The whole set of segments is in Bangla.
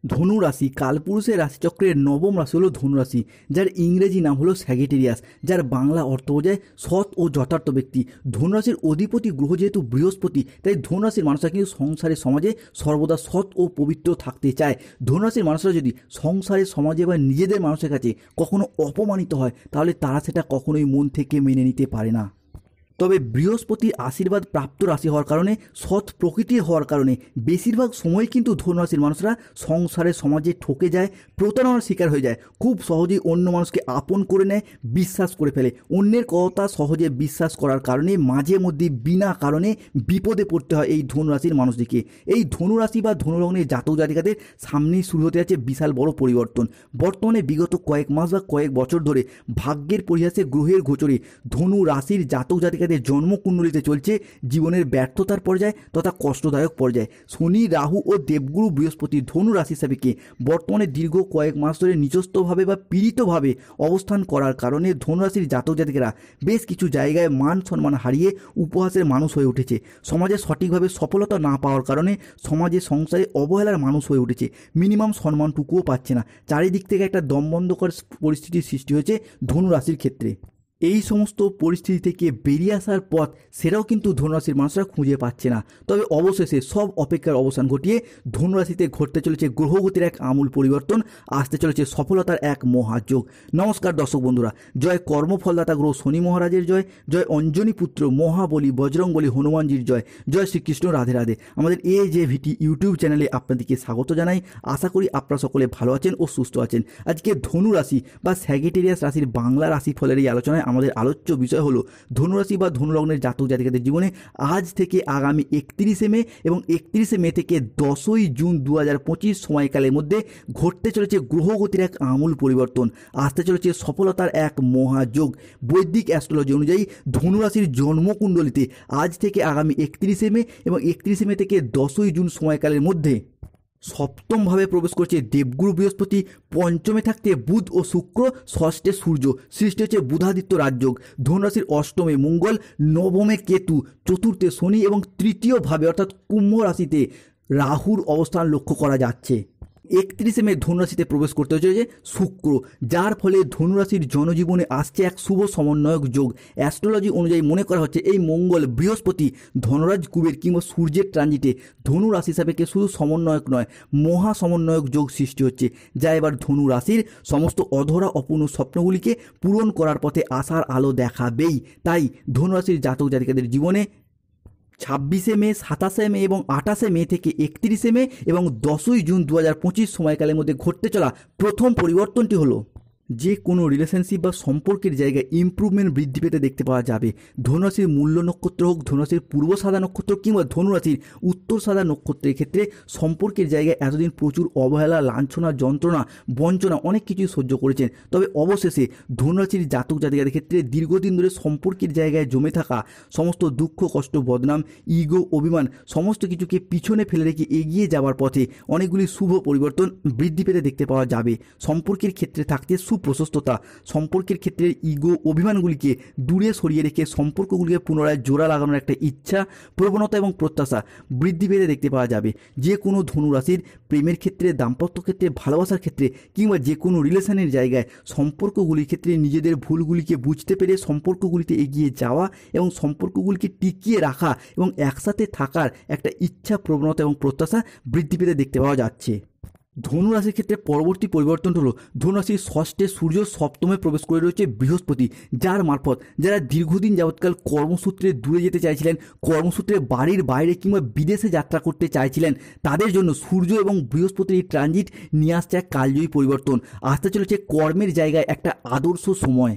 ধনু রাশি কালপুরুষের রাশিচক্রের নবম রাশি হলো ধনু রাশি, যার ইংরেজি নাম হলো স্যাগিটেরিয়াস, যার বাংলা অর্থ বোঝায় সৎ ও যথার্থ ব্যক্তি। ধনু রাশির অধিপতি গ্রহ যেহেতু বৃহস্পতি, তাই ধনু রাশির মানুষরা কিন্তু সংসারে সমাজে সর্বদা সৎ ও পবিত্র থাকতে চায়। ধনু রাশির মানুষরা যদি সংসারে সমাজে বা নিজেদের মানুষের কাছে কখনো অপমানিত হয়, তাহলে তারা সেটা কখনোই মন থেকে মেনে নিতে পারে না। তবে বৃহস্পতির আশীর্বাদ প্রাপ্ত রাশি হওয়ার কারণে, সৎ প্রকৃতির হওয়ার কারণে বেশিরভাগ সময় কিন্তু ধনুরাশির মানুষরা সংসারে সমাজে ঠকে যায়, প্রতারণার শিকার হয়ে যায়, খুব সহজেই অন্য মানুষকে আপন করে নেয়, বিশ্বাস করে ফেলে। অন্যের কথা সহজে বিশ্বাস করার কারণে মাঝে মধ্যে বিনা কারণে বিপদে পড়তে হয় এই ধনুরাশির মানুষটিকে। এই ধনুরাশি বা ধনুলগ্নের জাতক জাতিকাদের সামনেই শুরু হতে যাচ্ছে বিশাল বড় পরিবর্তন। বর্তমানে বিগত কয়েক মাস বা কয়েক বছর ধরে ভাগ্যের পরিহাসে গ্রহের গোচরে ধনু রাশির জাতক জাতিকাদের জন্মকুণ্ডলিতে চলছে জীবনের ব্যর্থতার পর্যায় তথা কষ্টদায়ক পর্যায়। শনি, রাহু ও দেবগুরু বৃহস্পতি ধনু রাশি সাপেক্ষে বর্তমানে দীর্ঘ কয়েক মাস ধরে নিজস্থভাবে বা পীড়িতভাবে অবস্থান করার কারণে ধনুরাশির জাতক জাতিকেরা বেশ কিছু জায়গায় মান সম্মান হারিয়ে উপহাসের মানুষ হয়ে উঠেছে। সমাজে সঠিকভাবে সফলতা না পাওয়ার কারণে সমাজে সংসারে অবহেলার মানুষ হয়ে উঠেছে, মিনিমাম সম্মানটুকুও পাচ্ছে না। চারিদিক থেকে একটা দমবন্ধকর পরিস্থিতির সৃষ্টি হয়েছে ধনু রাশির ক্ষেত্রে। এই সমস্ত পরিস্থিতি থেকে বেরিয়ে আসার পথ সেটাও কিন্তু ধনুরাশির মানুষরা খুঁজে পাচ্ছে না। তবে অবশেষে সব অপেক্ষার অবসান ঘটিয়ে ধনুরাশিতে ঘটতে চলেছে গ্রহগতির এক আমূল পরিবর্তন, আসতে চলেছে সফলতার এক মহাযোগ। নমস্কার দর্শক বন্ধুরা, জয় কর্মফলদাতা গ্রহ শনি মহারাজের জয়, জয় অঞ্জনী পুত্র মহাবলী বজরংবলী হনুমানজির জয়, জয় শ্রীকৃষ্ণ রাধে রাধে। আমাদের AJVT ইউটিউব চ্যানেলে আপনাদেরকে স্বাগত জানাই। আশা করি আপনারা সকলে ভালো আছেন ও সুস্থ আছেন। আজকে ধনু রাশি বা স্যাগিটেরিয়াস রাশির বাংলা রাশিফলের এই আলোচনায় আমাদের আলোচ্য বিষয় হলো ধনুরাশি বা ধনুলগ্নের জাতক জাতিকাদের জীবনে আজ থেকে আগামী 31শে মে এবং 31শে মে থেকে 10ই জুন 2025 সময়কালের মধ্যে ঘটতে চলেছে গ্রহগতির এক আমূল পরিবর্তন, আসতে চলেছে সফলতার এক মহাযোগ। বৈদিক অ্যাস্ট্রোলজি অনুযায়ী ধনুরাশির জন্মকুণ্ডলিতে আজ থেকে আগামী 31শে মে এবং 31শে মে থেকে 10ই জুন সময়কালের মধ্যে সপ্তমভাবে প্রবেশ করছে দেবগুরু বৃহস্পতি, পঞ্চমে থাকতে বুধ ও শুক্র, ষষ্ঠে সূর্য, সৃষ্টি হচ্ছে বুধাদিত্য রাজযোগ। ধনুরাশির অষ্টমে মঙ্গল, নবমে কেতু, চতুর্থে শনি এবং তৃতীয়ভাবে অর্থাৎ কুম্ভ রাশিতে রাহুর অবস্থান লক্ষ্য করা যাচ্ছে। 31শে মে ধনুরাশিতে প্রবেশ করতে চলেছে শুক্র, যার ফলে ধনুরাশির জনজীবনে আসছে এক শুভ সমন্বয়ক যোগ। অ্যাস্ট্রোলজি অনুযায়ী মনে করা হচ্ছে এই মঙ্গল বৃহস্পতি ধনরাজ কুবের কিংবা সূর্যের ট্রানজিটে ধনু রাশি সাপেক্ষে শুধু সমন্বয়ক নয়, মহা সমন্বয়ক যোগ সৃষ্টি হচ্ছে, যা এবার ধনু রাশির সমস্ত অধরা অপূর্ণ স্বপ্নগুলিকে পূরণ করার পথে আসার আলো দেখাবেই। তাই ধনুরাশির জাতক জাতিকাদের জীবনে 26শে মে, 27শে মে এবং 28শে মে থেকে 31শে মে এবং 10ই জুন 2025 সময়কালের মধ্যে ঘটতে চলা প্রথম পরিবর্তনটি হলো যে কোনো রিলেশনশিপ বা সম্পর্কের জায়গায় ইমপ্রুভমেন্ট বৃদ্ধি পেতে দেখতে পাওয়া যাবে। ধনুরাশির মূল্য নক্ষত্র হোক, ধনুরাশির পূর্ব সাদা নক্ষত্র কিংবা ধনুরাশির উত্তর সাদা নক্ষত্রের ক্ষেত্রে সম্পর্কের জায়গায় এতদিন প্রচুর অবহেলা, লাঞ্ছনা, যন্ত্রণা, বঞ্চনা অনেক কিছুই সহ্য করেছেন। তবে অবশেষে ধনুরাশির জাতক জাতিকাদের ক্ষেত্রে দীর্ঘদিন ধরে সম্পর্কের জায়গায় জমে থাকা সমস্ত দুঃখ, কষ্ট, বদনাম, ইগো, অভিমান সমস্ত কিছুকে পিছনে ফেলে রেখে এগিয়ে যাওয়ার পথে অনেকগুলি শুভ পরিবর্তন বৃদ্ধি পেতে দেখতে পাওয়া যাবে। সম্পর্কের ক্ষেত্রে থাকতে সুপ্রশস্ততা, সম্পর্কের ক্ষেত্রে ইগো, অভিমানগুলিকে দূরে সরিয়ে রেখে সম্পর্কগুলিকে পুনরায় জোড়া লাগানোর একটা ইচ্ছা, প্রবণতা এবং প্রত্যাশা বৃদ্ধি পেতে দেখতে পাওয়া যাবে। যে কোনো ধনুরাশির প্রেমের ক্ষেত্রে, দাম্পত্য ক্ষেত্রে, ভালোবাসার ক্ষেত্রে কিংবা যে কোনো রিলেশনের জায়গায় সম্পর্কগুলির ক্ষেত্রে নিজেদের ভুলগুলিকে বুঝতে পেরে সম্পর্কগুলিতে এগিয়ে যাওয়া এবং সম্পর্কগুলিকে টিকিয়ে রাখা এবং একসাথে থাকার একটা ইচ্ছা, প্রবণতা এবং প্রত্যাশা বৃদ্ধি পেতে দেখতে পাওয়া যাচ্ছে। ধনুরাশির ক্ষেত্রে পরবর্তী পরিবর্তনটা হলো ধনুরাশির ষষ্ঠে সূর্য, সপ্তমে প্রবেশ করে রয়েছে বৃহস্পতি, যার মারফত যারা দীর্ঘদিন যাবৎকাল কর্মসূত্রে দূরে যেতে চাইছিলেন, কর্মসূত্রে বাড়ির বাইরে কিংবা বিদেশে যাত্রা করতে চাইছিলেন, তাদের জন্য সূর্য এবং বৃহস্পতির এই ট্রানজিট নিয়ে আসছে এক কালজয়ী পরিবর্তন, আসতে চলেছে কর্মের জায়গায় একটা আদর্শ সময়।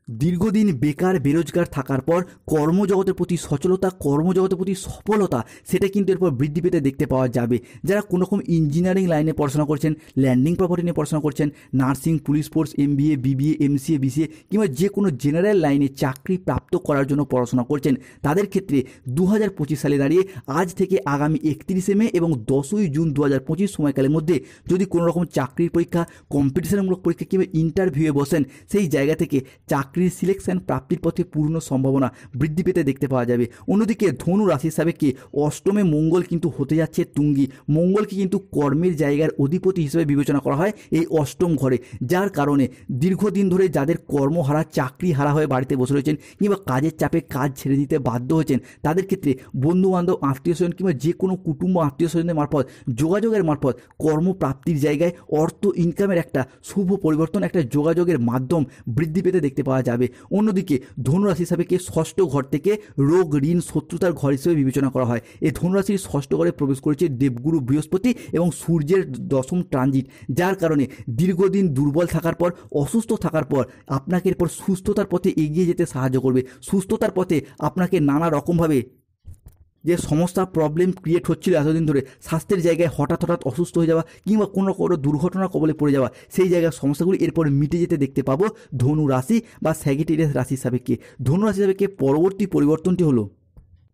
দীর্ঘদিন বেকার বেরোজগার থাকার পর কর্মজগতের প্রতি সচলতা, কর্মজগতের প্রতি সফলতা সেটা কিন্তু এরপর বৃদ্ধি পেতে দেখতে পাওয়া যাবে। যারা কোনো রকম ইঞ্জিনিয়ারিং লাইনে পড়াশোনা করছেন, ল্যান্ডিং প্রপার্টি নিয়ে পড়াশোনা করছেন, nursing, police force, MBA, BBA, MCA, BCA কিংবা যে কোনো জেনারেল লাইনে চাকরি প্রাপ্ত করার জন্য পড়াশোনা করছেন, তাদের ক্ষেত্রে 2025 সালে দাঁড়িয়ে আজ থেকে আগামী 31শে মে এবং 10ই জুন 2025 সময়কালের মধ্যে যদি কোনো রকম চাকরির পরীক্ষা, কম্পিটিশনমূলক পরীক্ষা কিংবা ইন্টারভিউয়ে বসেন, সেই জায়গা থেকে চাকরি চাকরির সিলেকশন প্রাপ্তির পথে পূর্ণ সম্ভাবনা বৃদ্ধি পেতে দেখতে পাওয়া যাবে। অন্যদিকে ধনু রাশির সাপেক্ষে অষ্টমে মঙ্গল কিন্তু হতে যাচ্ছে তুঙ্গি। মঙ্গলকে কিন্তু কর্মের জায়গার অধিপতি হিসেবে বিবেচনা করা হয় এই অষ্টম ঘরে, যার কারণে দীর্ঘদিন ধরে যাদের কর্মহারা চাকরি হারা হয়ে বাড়িতে বসে রয়েছেন কিংবা কাজের চাপে কাজ ছেড়ে দিতে বাধ্য হয়েছেন, তাদের ক্ষেত্রে বন্ধুবান্ধব, আত্মীয় স্বজন কিংবা যে কোনো কুটুম্ব আত্মীয় স্বজনের মারফত, যোগাযোগের মারফত কর্মপ্রাপ্তির জায়গায় অর্থ ইনকামের একটা শুভ পরিবর্তন, একটা যোগাযোগের মাধ্যম বৃদ্ধি পেতে দেখতে পাওয়া যাবে। অন্যদিকে ধনুরাশি সাপেক্ষে ষষ্ঠ ঘর থেকে রোগ, ঋণ, শত্রুতার ঘর হিসেবে বিবেচনা করা হয়। এই ধনুরাশির ষষ্ঠ ঘরে প্রবেশ করেছে দেবগুরু বৃহস্পতি এবং সূর্যের দশম ট্রানজিট, যার কারণে দীর্ঘদিন দুর্বল থাকার পর, অসুস্থ থাকার পর আপনাকে এরপর সুস্থতার পথে এগিয়ে যেতে সাহায্য করবে। সুস্থতার পথে আপনাকে নানা রকমভাবে যে সমস্যা প্রবলেম ক্রিয়েট হচ্ছিল এতদিন ধরে, স্বাস্থ্যের জায়গায় হঠাৎ অসুস্থ হয়ে যাওয়া কিংবা কোনো দুর্ঘটনার কবলে পড়ে যাওয়া, সেই জায়গার সমস্যাগুলি এরপর মিটে যেতে দেখতে পাবো ধনু রাশি বা স্যাজিটেরিয়াস রাশির সাপেক্ষে। ধনু রাশি সাপেক্ষে পরবর্তী পরিবর্তনটি হলো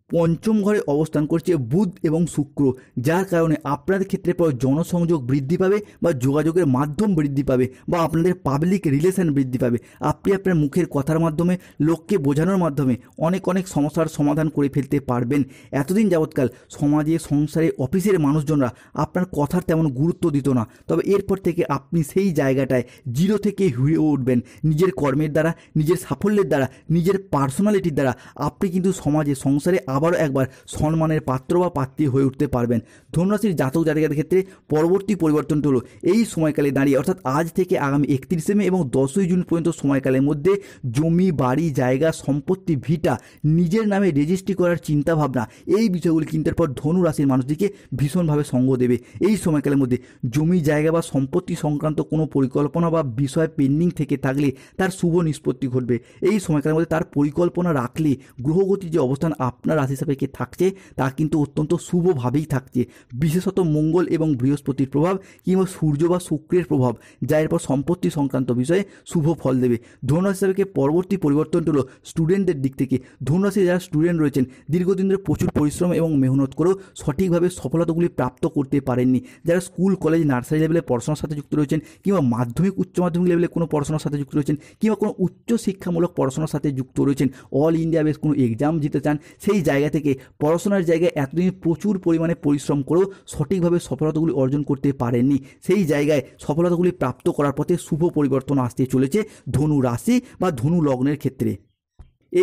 পঞ্চম ঘরে অবস্থান করছে বুধ এবং শুক্র, যার কারণে আপনাদের ক্ষেত্রে পর জনসংযোগ বৃদ্ধি পাবে বা যোগাযোগের মাধ্যম বৃদ্ধি পাবে বা আপনাদের পাবলিক রিলেশন বৃদ্ধি পাবে। আপনি আপনার মুখের কথার মাধ্যমে, লোককে বোঝানোর মাধ্যমে অনেক সমস্যার সমাধান করে ফেলতে পারবেন। এতদিন যাবৎকাল সমাজে, সংসারে, অফিসের মানুষজনরা আপনার কথার তেমন গুরুত্ব দিত না, তবে এরপর থেকে আপনি সেই জায়গাটায় জিরো থেকে হয়ে উঠবেন। নিজের কর্মের দ্বারা, নিজের সাফল্যের দ্বারা, নিজের পার্সোনালিটির দ্বারা আপনি কিন্তু সমাজে, সংসারে আবারও একবার সম্মানের পাত্র বা পাত্রী হয়ে উঠতে পারবেন। ধনুরাশির জাতক জাতিকাদের ক্ষেত্রে পরবর্তী পরিবর্তনটি হলো এই সময়কালে দাঁড়িয়ে, অর্থাৎ আজ থেকে আগামী 31শে মে এবং 10ই জুন পর্যন্ত সময়কালের মধ্যে জমি, বাড়ি, জায়গা, সম্পত্তি, ভিটা নিজের নামে রেজিস্ট্রি করার চিন্তাভাবনা, এই বিষয়গুলি কিন্তু এরপর ধনুরাশির মানুষদিকে ভীষণভাবে সঙ্গ দেবে। এই সময়কালের মধ্যে জমি, জায়গা বা সম্পত্তি সংক্রান্ত কোনো পরিকল্পনা বা বিষয় পেন্ডিং থেকে থাকলে তার শুভ নিষ্পত্তি ঘটবে। এই সময়কালের মধ্যে তার পরিকল্পনা রাখলে গ্রহগতির যে অবস্থান আপনার রাশি সাপেক্ষে থাকছে তা কিন্তু অত্যন্ত শুভভাবেই থাকছে। বিশেষত মঙ্গল এবং বৃহস্পতির প্রভাব কিংবা সূর্য বা শুক্রের প্রভাব, যা এরপর সম্পত্তি সংক্রান্ত বিষয়ে শুভ ফল দেবে। ধনুরাশি সাপেক্ষে পরবর্তী পরিবর্তনটি হলো স্টুডেন্টদের দিক থেকে। ধনুরাশি যারা স্টুডেন্ট রয়েছেন, দীর্ঘদিন ধরে প্রচুর পরিশ্রম এবং মেহনত করেও সঠিকভাবে সফলতাগুলি প্রাপ্ত করতে পারেননি, যারা স্কুল, কলেজ, নার্সারি লেভেলে পড়াশোনার সাথে যুক্ত রয়েছেন কিংবা মাধ্যমিক, উচ্চ মাধ্যমিক লেভেলে কোনো পড়াশোনার সাথে যুক্ত রয়েছেন কিংবা কোনো উচ্চ শিক্ষামূলক পড়াশোনার সাথে যুক্ত রয়েছেন, অল ইন্ডিয়া বেস কোনো এক্সাম দিতে চান, সেই জায়গা থেকে পড়াশোনার জায়গায় এতদিন প্রচুর পরিমাণে পরিশ্রম করেও সঠিকভাবে সফলতাগুলি অর্জন করতে পারেননি, সেই জায়গায় সফলতাগুলি প্রাপ্ত করার পথে শুভ পরিবর্তন আসতে চলেছে ধনু রাশি বা ধনু লগ্নের ক্ষেত্রে।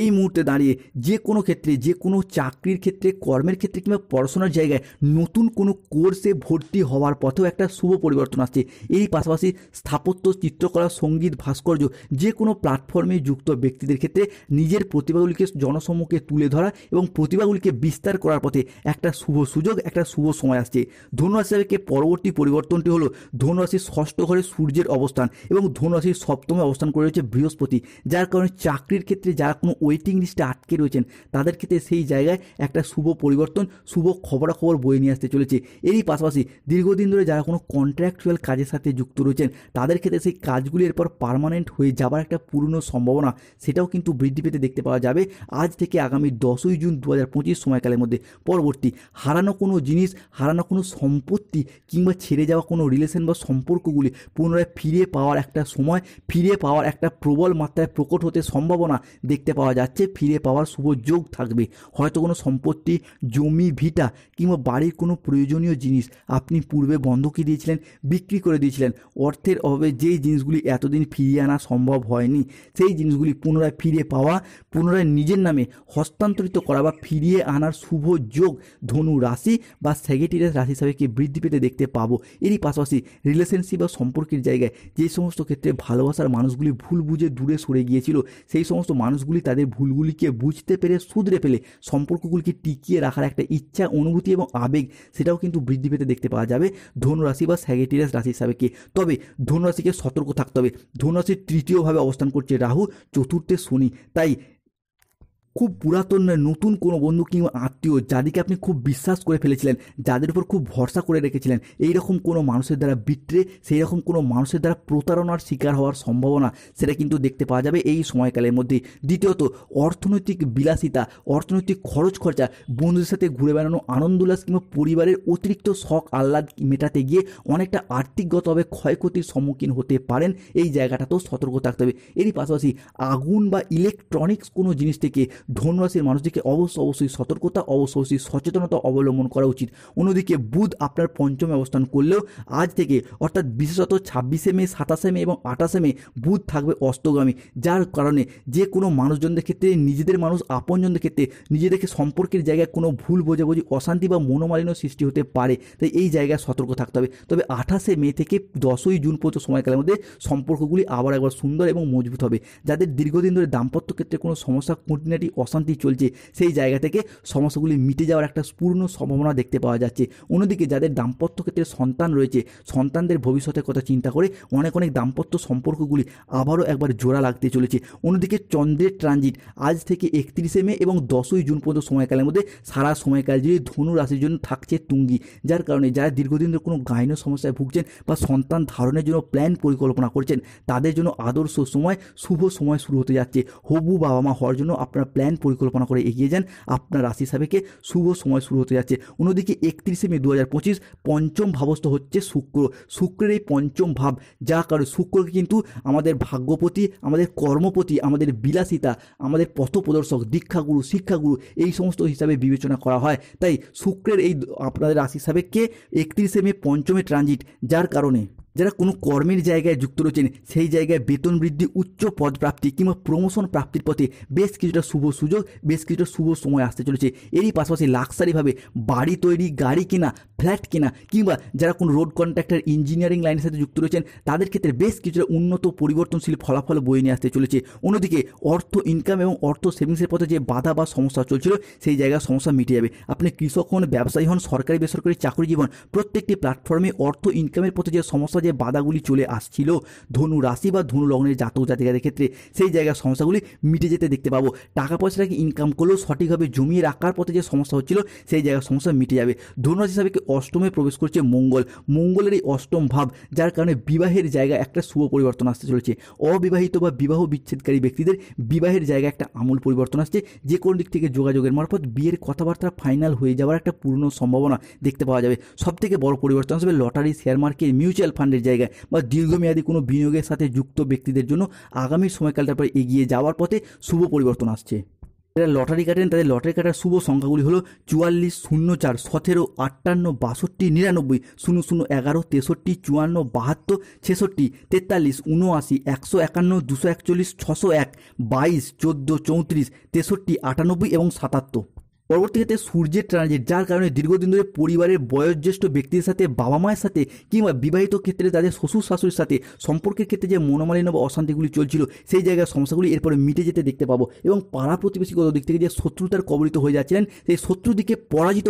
এই মুহূর্তে দাঁড়িয়ে যে কোনো ক্ষেত্রে, যে কোনো চাকরির ক্ষেত্রে, কর্মের ক্ষেত্রে কিংবা পড়াশোনার জায়গায় নতুন কোনো কোর্সে ভর্তি হওয়ার পথেও একটা শুভ পরিবর্তন আসছে। এরই পাশাপাশি স্থাপত্য, চিত্রকলা, সঙ্গীত, ভাস্কর্য যে কোনো প্ল্যাটফর্মে যুক্ত ব্যক্তিদের ক্ষেত্রে নিজের প্রতিভাগুলিকে জনসম্মুখে তুলে ধরা এবং প্রতিভাগুলিকে বিস্তার করার পথে একটা শুভ সুযোগ, একটা শুভ সময় আসছে। ধনুরাশি সাপেক্ষে পরবর্তী পরিবর্তনটি হলো ধনুরাশির ষষ্ঠ ঘরে সূর্যের অবস্থান এবং ধনুরাশির সপ্তমে অবস্থান করে রয়েছে বৃহস্পতি, যার কারণে চাকরির ক্ষেত্রে যারা কোনো ওয়েটিং লিস্টে আটকে রয়েছেন তাদের ক্ষেত্রে সেই জায়গায় একটা শুভ পরিবর্তন, শুভ খবরাখবর বয়ে নিয়ে আসতে চলেছে। এরই পাশাপাশি দীর্ঘদিন ধরে যারা কোনো কন্ট্রাকচুয়াল কাজের সাথে যুক্ত রয়েছেন তাদের ক্ষেত্রে সেই কাজগুলি এরপর পার্মানেন্ট হয়ে যাবার একটা পূর্ণ সম্ভাবনা, সেটাও কিন্তু বৃদ্ধি পেতে দেখতে পাওয়া যাবে আজ থেকে আগামী 10ই জুন 2025 সময়কালের মধ্যে। পরবর্তী হারানো কোনো জিনিস, হারানো কোনো সম্পত্তি কিংবা ছেড়ে যাওয়া কোনো রিলেশন বা সম্পর্কগুলি পুনরায় ফিরে পাওয়ার একটা সময়, ফিরে পাওয়ার একটা প্রবল মাত্রায় প্রকট হতে সম্ভাবনা দেখতে পাওয়া যাচ্ছে। ফিরে পাওয়ার শুভ যোগ থাকবে। হয়তো কোনো সম্পত্তি, জমি, ভিটা কিংবা বাড়ির কোনো প্রয়োজনীয় জিনিস আপনি পূর্বে বন্ধকি দিয়েছিলেন, বিক্রি করে দিয়েছিলেন, অর্থের অভাবে যেই জিনিসগুলি এতদিন ফিরিয়ে আনা সম্ভব হয়নি, সেই জিনিসগুলি পুনরায় ফিরে পাওয়া, পুনরায় নিজের নামে হস্তান্তরিত করা বা ফিরিয়ে আনার শুভ যোগ ধনু রাশি বা স্যাজিটেরিয়াস রাশি হিসাবে কি বৃদ্ধি পেতে দেখতে পাবো। এরই পাশাপাশি রিলেশনশিপ বা সম্পর্কের জায়গায় যে সমস্ত ক্ষেত্রে ভালোবাসার মানুষগুলি ভুল বুঝে দূরে সরে গিয়েছিল, সেই সমস্ত মানুষগুলি তাদের ভুলগুলিকে বুঝতে পেরে শুধরে ফেলে সম্পর্কগুলিকে টিকিয়ে রাখার একটা ইচ্ছা, অনুভূতি এবং আবেগ, সেটাও কিন্তু বৃদ্ধি পেতে দেখতে পাওয়া যাবে ধনুরাশি বা স্যাজিটেরিয়াস রাশি হিসাবে কি। তবে ধনুরাশিকে সতর্ক থাকতে হবে। ধনুরাশির তৃতীয়ভাবে অবস্থান করছে রাহু, চতুর্থে শনি, তাই খুব পুরাতন নয়, নতুন কোনো বন্ধু কিংবা আত্মীয় যাদেরকে আপনি খুব বিশ্বাস করে ফেলেছিলেন, যাদের উপর খুব ভরসা করে রেখেছিলেন, এই রকম কোনো মানুষের দ্বারা বিট্রে, সেই রকম কোনো মানুষের দ্বারা প্রতারণার শিকার হওয়ার সম্ভাবনা সেটা কিন্তু দেখতে পাওয়া যাবে এই সময়কালের মধ্যে। দ্বিতীয়ত, অর্থনৈতিক বিলাসিতা, অর্থনৈতিক খরচ খরচা, বন্ধুদের সাথে ঘুরে বেড়ানো, আনন্দ উল্লাস কিংবা পরিবারের অতিরিক্ত শখ আহ্লাদ মেটাতে গিয়ে অনেকটা আর্থিকগতভাবে ক্ষয়ক্ষতির সম্মুখীন হতে পারেন। এই জায়গাটাতেও সতর্ক থাকতে হবে। এরই পাশাপাশি আগুন বা ইলেকট্রনিক্স কোনো জিনিস থেকে ধনুরাশির মানুষদেরকে অবশ্যই সতর্কতা, অবশ্যই সচেতনতা অবলম্বন করা উচিত। অন্যদিকে বুধ আপনার পঞ্চমে অবস্থান করলেও আজ থেকে অর্থাৎ বিশেষত 26শে মে, 27শে মে এবং 28শে মে বুধ থাকবে অস্তগামী, যার কারণে যে কোনো মানুষজনদের ক্ষেত্রে, নিজেদের মানুষ আপনজনদের ক্ষেত্রে নিজেদেরকে সম্পর্কের জায়গায় কোনো ভুল বোঝাবুঝি, অশান্তি বা মনোমালিন্য সৃষ্টি হতে পারে। তাই এই জায়গায় সতর্ক থাকতে হবে। তবে 28শে মে থেকে 10ই জুন পর্যন্ত সময়কালের মধ্যে সম্পর্কগুলি আবার একবার সুন্দর এবং মজবুত হবে। যাদের দীর্ঘদিন ধরে দাম্পত্য ক্ষেত্রে কোনো সমস্যা, খুঁটিনাটি অশান্তি চলছে, সেই জায়গা থেকে সমস্যাগুলি মিটে যাওয়ার একটা পূর্ণ সম্ভাবনা দেখতে পাওয়া যাচ্ছে। অন্যদিকে যাদের দাম্পত্য ক্ষেত্রে সন্তান রয়েছে, সন্তানদের ভবিষ্যতের কথা চিন্তা করে অনেক দাম্পত্য সম্পর্কগুলি আবারও একবার জোড়া লাগতে চলেছে। অন্যদিকে চন্দ্রের ট্রানজিট আজ থেকে 31শে মে এবং 10ই জুন পর্যন্ত সময়কালের মধ্যে সারা সময়কাল জুড়ে ধনু রাশির জন্য থাকছে তুঙ্গি, যার কারণে যারা দীর্ঘদিন ধরে কোনো গাইনো সমস্যায় ভুগছেন বা সন্তান ধারণের জন্য প্ল্যান পরিকল্পনা করছেন, তাদের জন্য আদর্শ সময়, শুভ সময় শুরু হতে যাচ্ছে। হবু বাবা মা হওয়ার জন্য আপনার প্ল্যান পরিকল্পনা করে এগিয়ে যান, আপনার রাশি সাপেক্ষে শুভ সময় শুরু হতে যাচ্ছে। অন্যদিকে 31শে মে 2025 পঞ্চম ভাবস্থ হচ্ছে শুক্র। শুক্রের এই পঞ্চম ভাব, যা কারণে শুক্রকে কিন্তু আমাদের ভাগ্যপতি, আমাদের কর্মপতি, আমাদের বিলাসিতা, আমাদের পথপ্রদর্শক, দীক্ষাগুরু, শিক্ষাগুরু এই সমস্ত হিসাবে বিবেচনা করা হয়। তাই শুক্রের এই আপনাদের রাশি সাপেক্ষে 31শে মে পঞ্চমে ট্রানজিট, যার কারণে যারা কোনো কর্মের জায়গায় যুক্ত রয়েছেন, সেই জায়গায় বেতন বৃদ্ধি, উচ্চ পদ প্রাপ্তি কিংবা প্রমোশন প্রাপ্তির পথে বেশ কিছুটা শুভ সুযোগ, বেশ কিছুটা শুভ সময় আসতে চলেছে। এরই পাশাপাশি লাক্সারিভাবে বাড়ি তৈরি, গাড়ি কেনা, ফ্ল্যাট কেনা কিংবা যারা কোনো রোড কন্ট্রাক্টর, ইঞ্জিনিয়ারিং লাইনের সাথে যুক্ত রয়েছেন, তাদের ক্ষেত্রে বেশ কিছুটা উন্নত পরিবর্তনশীল ফলাফল বয়ে নিয়ে আসতে চলেছে। অন্যদিকে অর্থ ইনকাম এবং অর্থ সেভিংসের পথে যে বাধা বা সমস্যা চলছিল, সেই জায়গায় সমস্যা মিটে যাবে। আপনি কৃষক হন, ব্যবসায়ী হন, সরকারি বেসরকারি চাকরি জীবন, প্রত্যেকটি প্ল্যাটফর্মে অর্থ ইনকামের পথে যে সমস্যা, যে বাধাগুলি চলে আসছিল ধনু রাশি বা ধনু লগ্নের জাতক জাতিকাদের ক্ষেত্রে, সেই জায়গার সমস্যাগুলি মিটে যেতে দেখতে পাবো। টাকা পয়সাটাকে ইনকাম করলেও সঠিকভাবে জমিয়ে রাখার পথে যে সমস্যা হচ্ছিল, সেই জায়গার সমস্যা মিটে যাবে। ধনু রাশি হিসাবে অষ্টমে প্রবেশ করছে মঙ্গল। মঙ্গলের এই অষ্টম ভাব, যার কারণে বিবাহের জায়গায় একটা শুভ পরিবর্তন আসতে চলেছে। অবিবাহিত বা বিবাহ বিচ্ছেদকারী ব্যক্তিদের বিবাহের জায়গায় একটা আমূল পরিবর্তন আসছে। যে কোনো দিক থেকে যোগাযোগের মারফত বিয়ের কথাবার্তা ফাইনাল হয়ে যাওয়ার একটা পূর্ণ সম্ভাবনা দেখতে পাওয়া যাবে। সবথেকে বড় পরিবর্তন আসবে লটারি, শেয়ার মার্কেট, মিউচুয়াল ফান্ডের জায়গায় বা দীর্ঘমেয়াদী কোনো বিনিয়োগের সাথে যুক্ত ব্যক্তিদের জন্য আগামী সময়কালটার পরে এগিয়ে যাওয়ার পথে শুভ পরিবর্তন আসছে। যারা লটারি কাটেন, তাদের লটারি কাটার শুভ সংখ্যাগুলি হলো 44, 04, 17, 58, 62, 99, 00, 11, 63, 54, 72, 66, 43, 79, 151, 241, 601, 22, 14, 34, 63, 98 এবং 77। পরবর্তী ক্ষেত্রে সূর্যের ট্রানজিট, যার কারণে দীর্ঘদিন ধরে পরিবারের বয়োজ্যেষ্ঠ ব্যক্তির সাথে, বাবা মায়ের সাথে কিংবা বিবাহিত ক্ষেত্রে তাদের শ্বশুর শাশুড়ির সাথে সম্পর্কের ক্ষেত্রে যে মনোমালিন্য বা অশান্তিগুলি চলছিল, সেই জায়গার সমস্যাগুলি এরপরে মিটে যেতে দেখতে পাবো এবং পাড়া প্রতিবেশীগত দিক থেকে যে শত্রুতার কবলিত হয়ে যাচ্ছিলেন, সেই শত্রু দিকে পরাজিত